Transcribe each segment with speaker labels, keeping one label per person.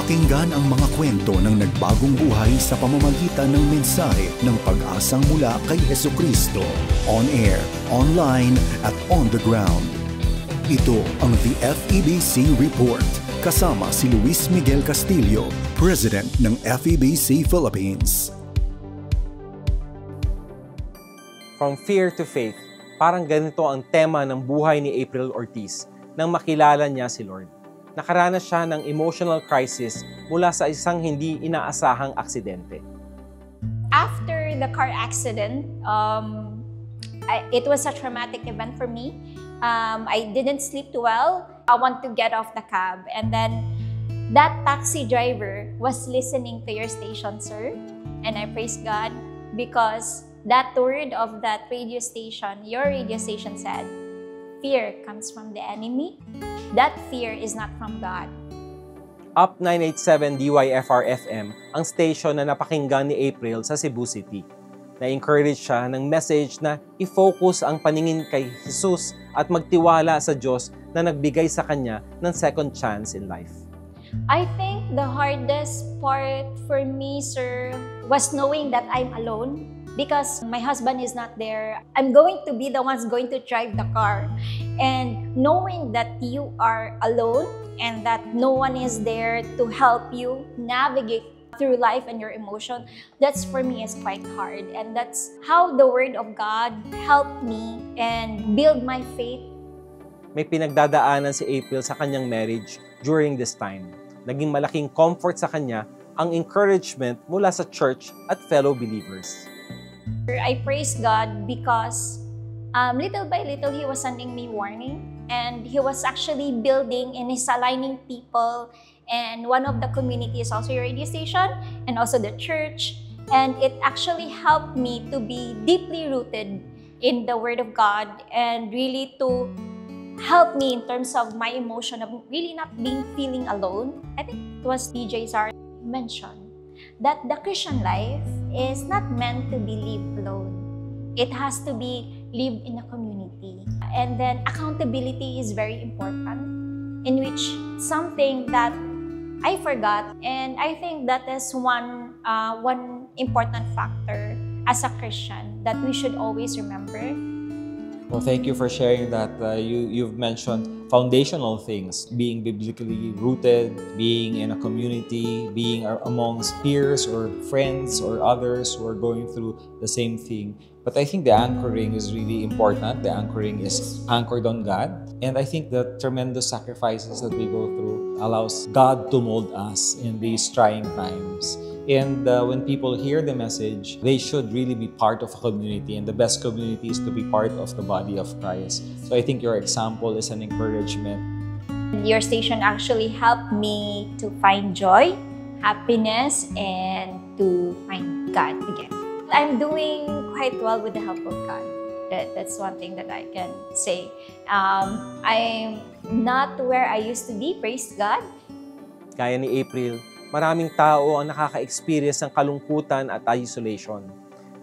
Speaker 1: Pakinggan ang mga kwento ng nagbagong buhay sa pamamagitan ng mensahe ng pag-asang mula kay Hesukristo. On air, online, at on the ground. Ito ang The FEBC Report. Kasama si Luis Miguel Castillo, President ng FEBC Philippines.
Speaker 2: From fear to faith, parang ganito ang tema ng buhay ni April Ortiz nang makilala niya si Lord. Nakaranas siya ng emotional crisis mula sa isang hindi inaasahang aksidente.
Speaker 3: After the car accident, it was a traumatic event for me. I didn't sleep too well. I want to get off the cab. And then that taxi driver was listening to your station, sir. And I praise God because that word of that radio station, your radio station said, fear comes from the enemy. That fear is not from God.
Speaker 2: Up 987 DYFR-FM ang station na napakinggan ni April sa Cebu City. Na-encourage siya ng message na i-focus ang paningin kay Jesus at magtiwala sa Diyos na nagbigay sa kanya ng second chance in life.
Speaker 3: I think the hardest part for me, sir, was knowing that I'm alone. Because my husband is not there, I'm going to be the ones going to drive the car. And knowing that you are alone and that no one is there to help you navigate through life and your emotion, that's for me is quite hard. And that's how the Word of God helped me and build my faith.
Speaker 2: May pinagdadaanan si April sa kanyang marriage during this time. Naging malaking comfort sa kanya ang encouragement mula sa church at fellow believers.
Speaker 3: I praise God because little by little He was sending me warning, and He was actually building and He's aligning people, and one of the community is also your radio station and also the church, and it actually helped me to be deeply rooted in the Word of God and really to help me in terms of my emotion of really not feeling alone. I think it was DJ Zara mentioned that the Christian life is not meant to be lived alone. It has to be lived in a community. And then accountability is very important, in which something that I forgot, and I think that is one important factor as a Christian that we should always remember.
Speaker 2: Well, thank you for sharing that. You've mentioned foundational things, being biblically rooted, being in a community, being amongst peers or friends or others who are going through the same thing. But I think the anchoring is really important. The anchoring is anchored on God. And I think the tremendous sacrifices that we go through allows God to mold us in these trying times. And when people hear the message, they should really be part of a community. And the best community is to be part of the body of Christ. So I think your example is an encouragement.
Speaker 3: Your station actually helped me to find joy, happiness, and to find God again. I'm doing quite well with the help of God. That's one thing that I can say. I'm not where I used to be, praise God.
Speaker 2: Gaya ni April, maraming tao ang nakaka-experience ng kalungkutan at isolation,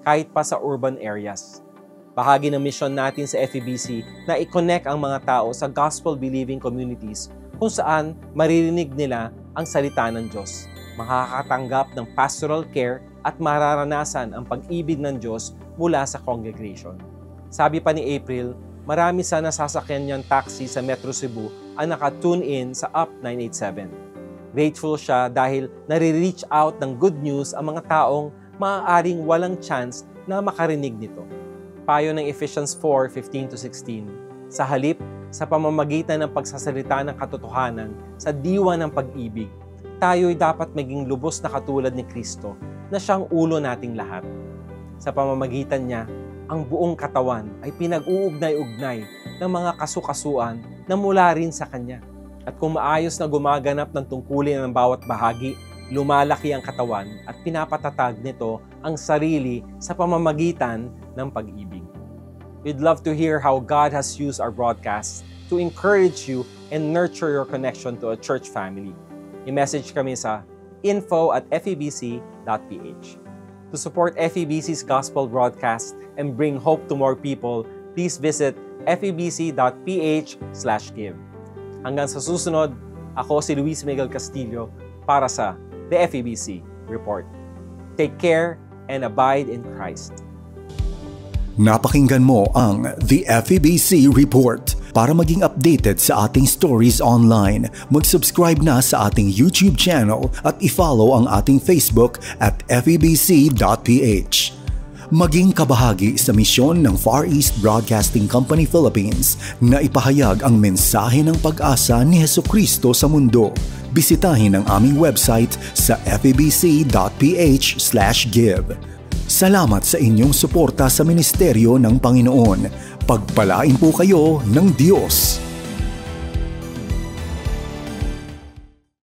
Speaker 2: kahit pa sa urban areas. Bahagi ng mission natin sa FEBC na i-connect ang mga tao sa gospel-believing communities kung saan maririnig nila ang salita ng Diyos, makakatanggap ng pastoral care at mararanasan ang pag-ibig ng Diyos mula sa congregation. Sabi pa ni April, marami sa nasasakyan niyang taxi sa Metro Cebu ang naka-tune in sa Up 987. Grateful siya dahil nare-reach out ng good news ang mga taong maaaring walang chance na makarinig nito. Payo ng Ephesians 4:15-16, sa halip, sa pamamagitan ng pagsasalita ng katotohanan sa diwa ng pag-ibig, tayo'y dapat maging lubos na katulad ni Kristo na siyang ulo nating lahat. Sa pamamagitan niya, ang buong katawan ay pinag-uugnay-ugnay ng mga kasukasuan na mula rin sa Kanya. At kung maayos na gumaganap ng tungkulin ng bawat bahagi, lumalaki ang katawan at pinapatatag nito ang sarili sa pamamagitan ng pag-ibig. We'd love to hear how God has used our broadcasts to encourage you and nurture your connection to a church family. I-message kami sa info@febc.ph. To support FEBC's gospel broadcast and bring hope to more people, please visit febc.ph/give. Hanggang sa susunod, ako si Luis Miguel Castillo para sa The FEBC Report. Take care and abide in Christ.
Speaker 1: Napakinggan mo ang The FEBC Report. Para maging updated sa ating stories online, mag-subscribe na sa ating YouTube channel at i-follow ang ating Facebook at febc.ph. Maging kabahagi sa misyon ng Far East Broadcasting Company Philippines na ipahayag ang mensahe ng pag-asa ni Hesukristo sa mundo. Bisitahin ang aming website sa febc.ph/give. Salamat sa inyong suporta sa ministeryo ng Panginoon. Pagpalain po kayo ng Diyos.